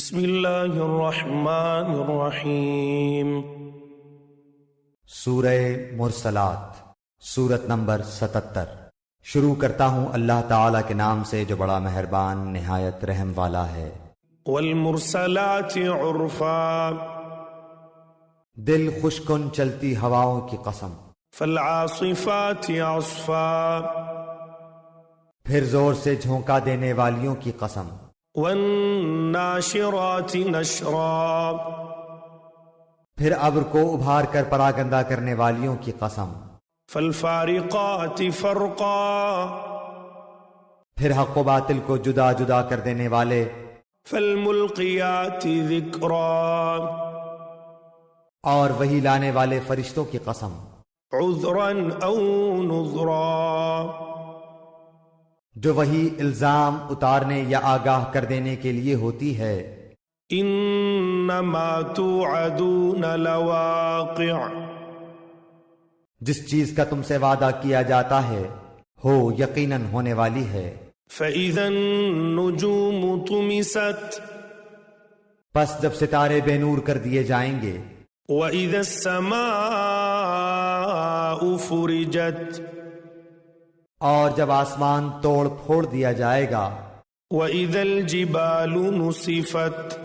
بسم اللہ الرحمن الرحیم۔ سورہ مرسلات، سورت نمبر 77۔ شروع کرتا ہوں اللہ تعالیٰ کے نام سے جو بڑا مہربان نہایت رحم والا ہے۔ والمرسلات عرفا، دل خوش کن چلتی ہواؤں کی قسم۔ فالعاصفات عصفا، پھر زور سے جھونکا دینے والیوں کی قسم۔ والناشرات نشرا، پھر ابر کو ابھار کر پراگندہ کرنے والیوں کی قسم۔ فالفارقات فرقا، پھر حق و باطل کو جدا جدا کر دینے والے۔ فالملقیات ذکرا، اور وہی لانے والے فرشتوں کی قسم۔ عذرا او نذرا، جو وہی الزام اتارنے یا آگاہ کر دینے کے لیے ہوتی ہے۔ انما توعدون لواقع، جس چیز کا تم سے وعدہ کیا جاتا ہے ہو یقیناً ہونے والی ہے۔ فإذا النجوم طمست، پس جب ستارے بے نور کر دیے جائیں گے۔ وإذا السماء فرجت، اور جب آسمان توڑ پھوڑ دیا جائے گا۔ وإذا الجبال نصفت،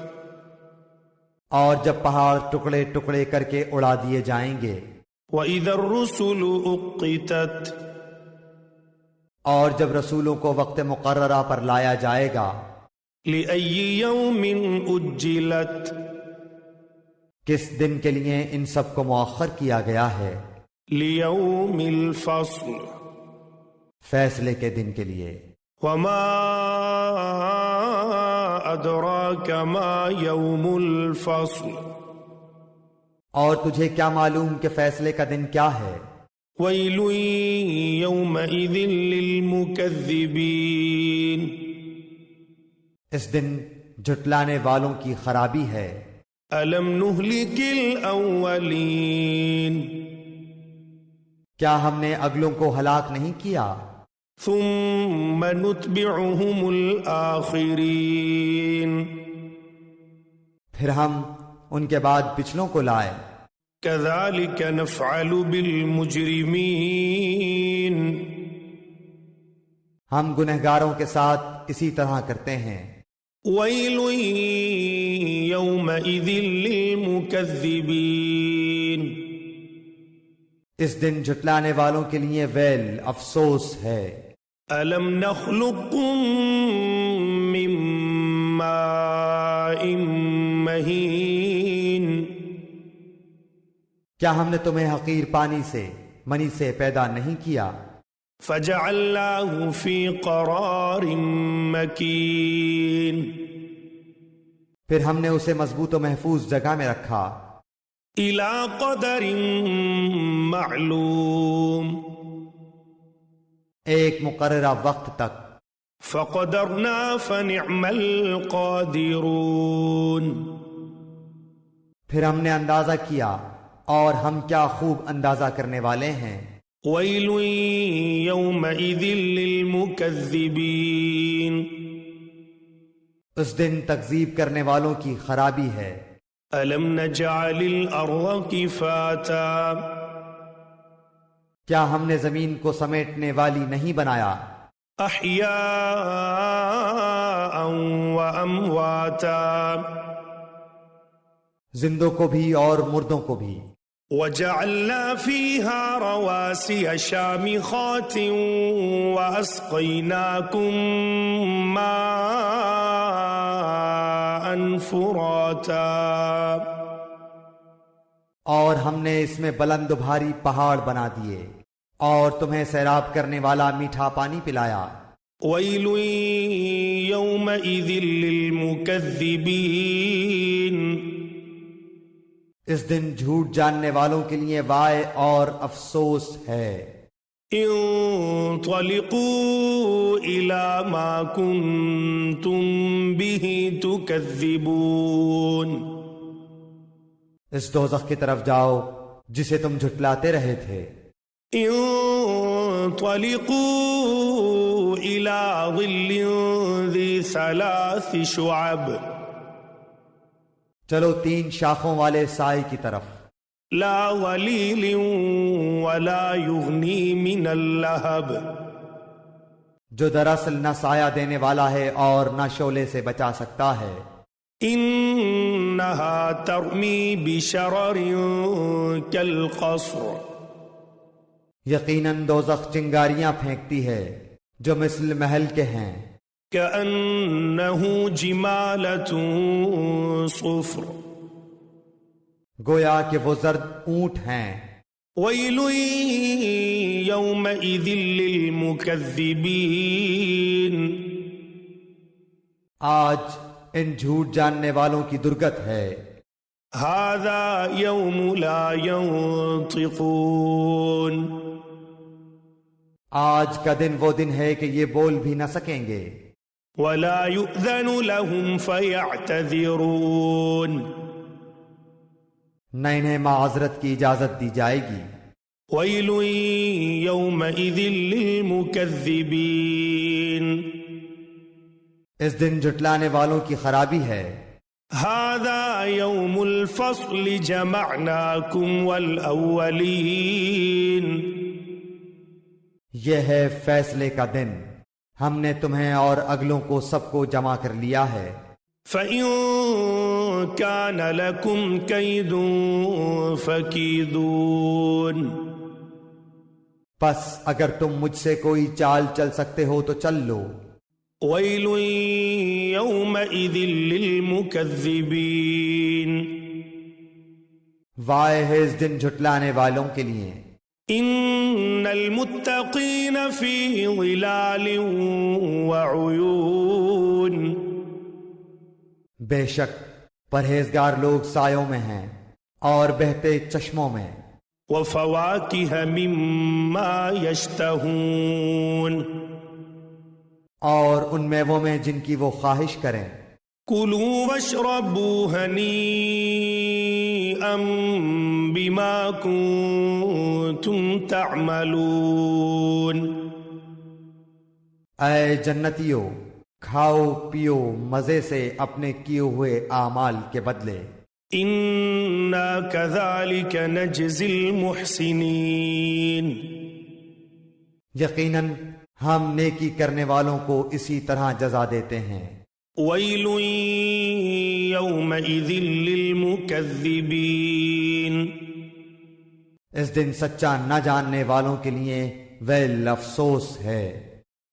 اور جب پہاڑ ٹکڑے ٹکڑے کر کے اڑا دیے جائیں گے۔ وإذا الرسل أقتت، اور جب رسولوں کو وقت مقررہ پر لایا جائے گا۔ لأي يوم أجلت، کس دن کے لیے ان سب کو مؤخر کیا گیا ہے؟ ليوم الفصل، فیصلے کے دن کے لیے۔ وما أدراك ما يوم الفصل، اور تجھے کیا معلوم کہ فیصلے کا دن کیا ہے؟ ويل يومئذ للمكذبين، اس دن جھٹلانے والوں کی خرابی ہے۔ ألم نهلك الأولين، کیا ہم نے اگلوں کو ہلاک نہیں کیا؟ ثم نتبعهم الآخرين، پھر ہم ان کے بعد پچھلوں کو لائے۔ كذلك نفعل بالمجرمين، ہم گنہگاروں کے ساتھ اسی طرح کرتے ہیں۔ ويل يومئذ للمكذبين، اس دن جھٹلانے والوں کے لیے ویل، افسوس ہے۔ ألم نخلقكم من ماء مهين، کیا ہم نے تمہیں حقیر پانی سے، منی سے پیدا نہیں کیا؟ فجعلناه في قرار مكين، پھر ہم نے اسے مضبوط و محفوظ جگہ میں رکھا۔ إلى قدر معلوم، ایک مقررہ وقت تک۔ فقدرنا فنعم القادرون، پھر ہم نے اندازہ کیا اور ہم کیا خوب اندازہ کرنے والے ہیں۔ ويل يومئذ للمكذبين، اس دن تکذیب کرنے والوں کی خرابی ہے۔ ألم نجعل الأرض كفاتا، کیا ہم نے زمین کو سمیٹنے والی نہیں بنایا؟ أحياء وأمواتا، زندوں کو بھی اور مردوں کو بھی۔ وجعلنا فيها رواسي شامخات وأسقيناكم ماء فراتا، اور ہم نے اس میں بلند و بھاری پہاڑ بنا دیے اور تمہیں سیراب کرنے والا میٹھا پانی پلایا۔ ويل يومئذ للمكذبين، اس دن جھوٹ جاننے والوں کے لیے وائے اور افسوس ہے۔ انطلقوا إلى ما كنتم به تكذبون، اس دوزخ کی طرف جاؤ جسے تم جھٹلاتے رہے تھے۔ انطلقوا إلى ظل ذي 3 شعب، چلو 3 شاخوں والے سائے کی طرف، لا ظلیل ولا یغنی من اللہب، جو دراصل نہ سایہ دینے والا ہے اور نہ شعلے سے بچا سکتا ہے۔ انہا ترمی بشرر کالقصر، یقیناً دوزخ چنگاریاں پھینکتی ہے جو مثل محل کے ہیں، کأنہ جمالۃ صفر، گویا کہ وہ زرد اونٹ ہیں۔ ویل یومئذ للمکذبین، آج ان جھوٹ جاننے والوں کی درگت ہے۔ ھذا یوم لا ینطقون، آج کا دن وہ دن ہے کہ یہ بول بھی نہ سکیں گے۔ ولا یؤذن لهم فیعتذرون، نہ انہیں معذرت کی اجازت دی جائے گی۔ ویل یومئذ للمکذبین، اس دن جھٹلانے والوں کی خرابی ہے۔ ھذا یوم الفصل جمعناکم والاولین، یہ ہے فیصلے کا دن، ہم نے تمہیں اور اگلوں کو سب کو جمع کر لیا ہے۔ فَإِن كَانَ لَكُمْ كَيْدٌ فَكِيدُونِ، پس اگر تم مجھ سے کوئی چال چل سکتے ہو تو چل لو۔ وَيْلٌ يَوْمَئِذٍ لِّلْمُكَذِّبِينَ، وائے ہے اس دن جھٹلانے والوں کے لیے۔ إِنَّ الْمُتَّقِينَ فِي ظِلَالٍ وَعُيُونٍ، بے شک پرہیزگار لوگ سایوں میں ہیں اور بہتے چشموں میں۔ وَفَوَاكِهَ مِمَّا يَشْتَهُونَ، اور ان میووں میں جن کی وہ خواہش کریں۔ كُلُوا وَاشْرَبُوا هَنِيئًا بِمَا كُنتُمْ تَعْمَلُونَ، اے جنتیو، کھاؤ پیو مزے سے اپنے کیے ہوئے اعمال کے بدلے۔ إِنَّا كَذَلِكَ نَجْزِي الْمُحْسِنِينَ، یقیناً ہم نیکی کرنے والوں کو اسی طرح جزا دیتے ہیں۔ وَيْلٌ يَوْمَئِذٍ لِّلْمُكَذِّبِينَ، اس دن سچا نہ جاننے والوں کے لیے ویل افسوس ہے۔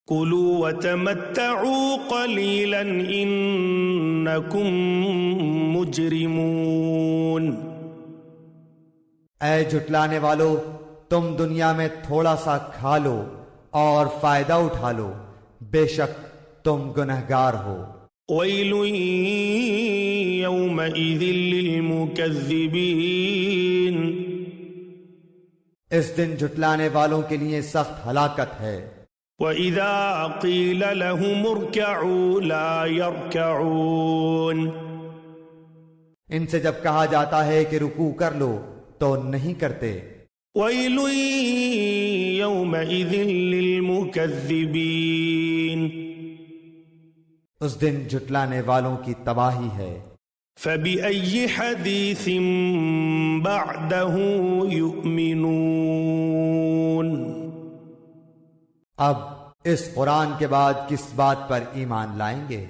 كُلُوا وَتَمَتَّعُوا قَلِيلًا إِنَّكُمْ مُجْرِمُونَ، اے جھٹلانے والو، تم دنیا میں تھوڑا سا کھا لو اور فائدہ اٹھا لو، بے شک تم گنہگار ہو۔ وَيْلٌ يَوْمَئِذٍ لِّلْمُكَذِّبِينَ، اس دن جھٹلانے والوں کے لیے سخت ہلاکت ہے۔ وَإِذَا قِيلَ لَهُمُ ارْكَعُوا لَا يَرْكَعُونَ، ان سے جب کہا جاتا ہے کہ رکوع کر لو تو نہیں کرتے۔ وَيْلٌ يَوْمَئِذٍ لِّلْمُكَذِّبِينَ، اس دن جھٹلانے والوں کی تباہی ہے۔ فَبِأَيِّ حَدِيثٍ بَعْدَهُ يُؤْمِنُونَ، اب اس قرآن کے بعد کس بات پر ایمان لائیں گے؟